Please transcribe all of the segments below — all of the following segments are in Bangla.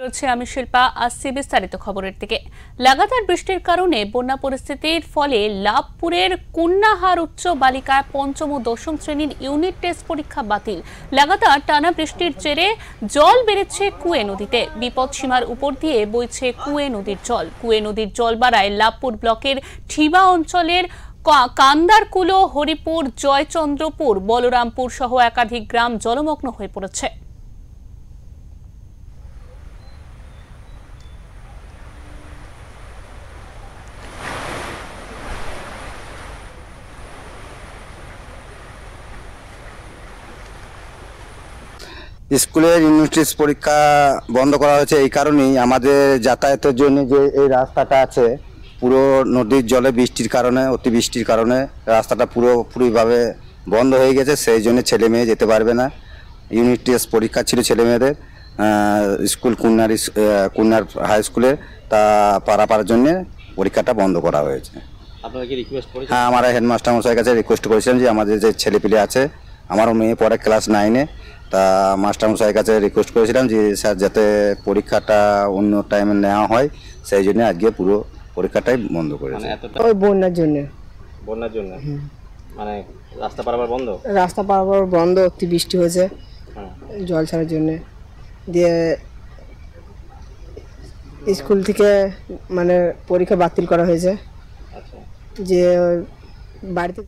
রয়েছে আমি শিল্পা। আসছি বিস্তারিত খবরের দিকে। লাগাতার বৃষ্টির কারণে বন্যা পরিস্থিতির ফলে লাভপুরের কুন্নাহার উচ্চ বালিকা পঞ্চম ও দশম শ্রেণীর ইউনিট টেস্ট পরীক্ষা বাতিল। লাগাতার টানা বৃষ্টির জেরে জল বেড়েছে কুয়ে নদীতে। বিপদসীমার উপর দিয়ে বইছে কুয়ে নদীর জল। কুয়ে নদীর জল বাড়ায় লাভপুর ব্লকের ঠিবা অঞ্চলের কান্দারকুলো, হরিপুর, জয়চন্দ্রপুর, বলরামপুর সহ একাধিক গ্রাম জলমগ্ন হয়ে পড়েছে। স্কুলের ইউনিট টেস্ট পরীক্ষা বন্ধ করা হয়েছে এই কারণেই, আমাদের যাতায়াতের জন্য যে এই রাস্তাটা আছে পুরো নদীর জলে বৃষ্টির কারণে, অতিবৃষ্টির কারণে রাস্তাটা পুরোপুরিভাবে বন্ধ হয়ে গেছে। সেই জন্য ছেলে মেয়ে যেতে পারবে না। ইউনিট টেস্ট পরীক্ষা ছিল ছেলে মেয়েদের স্কুল কুন্নার হাই স্কুলে, তা পারাপার জন্য পরীক্ষাটা বন্ধ করা হয়েছে। হ্যাঁ, আমরা হেডমাস্টার মশাইয়ের কাছে রিকোয়েস্ট করেছিলাম যে আমাদের যে ছেলেপিলে আছে, আমারও মেয়ে পড়ে ক্লাস 9-এ, তা মাস্টারমশাইয়ের কাছে রিকোয়েস্ট করেছিলাম যে স্যার যাতে পরীক্ষাটা অন্য টাইমে নেওয়া হয়, সেই জন্য আজকে পুরো পরীক্ষাটাই বন্ধ করেছে। ওই বন্যার জন্য মানে রাস্তা পারাপার বন্ধ, অতিবৃষ্টি হয়েছে জল ছাড়ার জন্য। দিয়ে স্কুল থেকে মানে পরীক্ষা বাতিল করা হয়েছে। যে বাড়িতে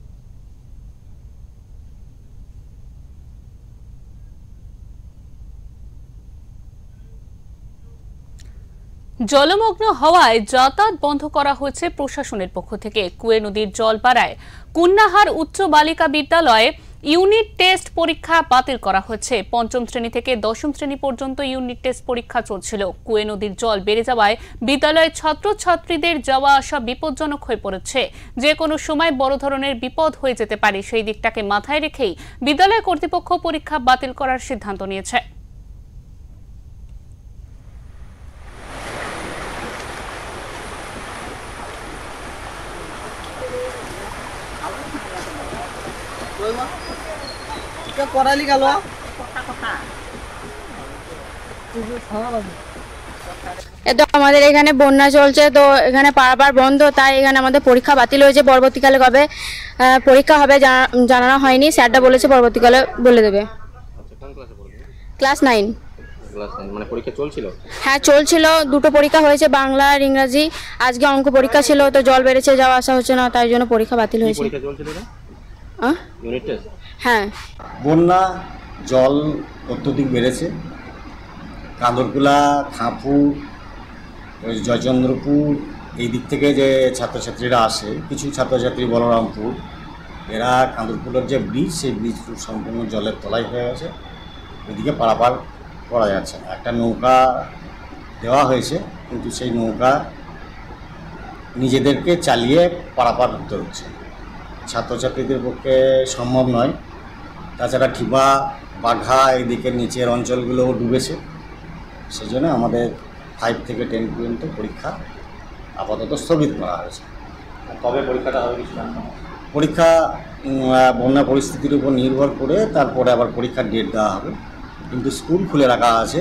জলমগ্ন হওয়ায় যাতায়াত বন্ধ করা হয়েছে প্রশাসনের পক্ষ থেকে। কুয়ে নদীর জল বাড়ায় কুন্নাহার উচ্চ বালিকা বিদ্যালয়ে ইউনিট টেস্ট পরীক্ষা বাতিল করা হয়েছে। পঞ্চম শ্রেণী থেকে দশম শ্রেণী পর্যন্ত ইউনিট টেস্ট পরীক্ষা চলছিল। কুয়ে নদীর জল বেড়ে যাওয়ায় বিদ্যালয়ের ছাত্রছাত্রীদের যাওয়া আসা বিপজ্জনক হয়ে পড়েছে। যে কোনো সময় বড় ধরনের বিপদ হয়ে যেতে পারে, সেই দিকটাকে মাথায় রেখেই বিদ্যালয় কর্তৃপক্ষ পরীক্ষা বাতিল করার সিদ্ধান্ত নিয়েছে। আমাদের এখানে বন্যা চলছে, তো এখানে পারাপার বন্ধ, তাই এখানে আমাদের পরীক্ষা বাতিল হয়েছে। পরবর্তীকালে কবে পরীক্ষা হবে জানানো হয়নি। স্যারটা বলেছে পরবর্তীকালে বলে দেবে। ক্লাস 9। মানে পরীক্ষা চলছিল? হ্যাঁ চলছিল, দুটো পরীক্ষা হয়েছে, বাংলা আর ইংরাজি। আজকে অঙ্ক পরীক্ষা ছিল, তো জল বেড়েছে, যাওয়া আসা হচ্ছে না, তাই জন্য পরীক্ষা বাতিল হয়েছে। হ্যাঁ, বন্যা জল অত্যধিক বেড়েছে। কাঁদরকুলা, খাঁপুর, জয়চন্দ্রপুর এই দিক থেকে যে ছাত্রছাত্রীরা আসে, কিছু ছাত্রছাত্রী বলরামপুর, এরা কাঁদরকুলার যে ব্রিজ, সেই ব্রিজ সম্পূর্ণ জলের তলায় হয়ে গেছে। ওইদিকে পারাপার করা যাচ্ছে না। একটা নৌকা দেওয়া হয়েছে, কিন্তু সেই নৌকা নিজেদেরকে চালিয়ে পারাপার করতে হচ্ছে, ছাত্রছাত্রীদের পক্ষে সম্ভব নয়। তাছাড়া ঠিবা, বাঘা এইদিকের নিচের অঞ্চলগুলোও ডুবেছে। সেই জন্য আমাদের 5 থেকে 10 পর্যন্ত পরীক্ষা আপাতত স্থগিত করা হয়েছে। কবে পরীক্ষাটা হবে কিছু জানা? পরীক্ষা বন্যা পরিস্থিতির উপর নির্ভর করে তারপরে আবার পরীক্ষার ডেট দেওয়া হবে, কিন্তু স্কুল খুলে রাখা আছে।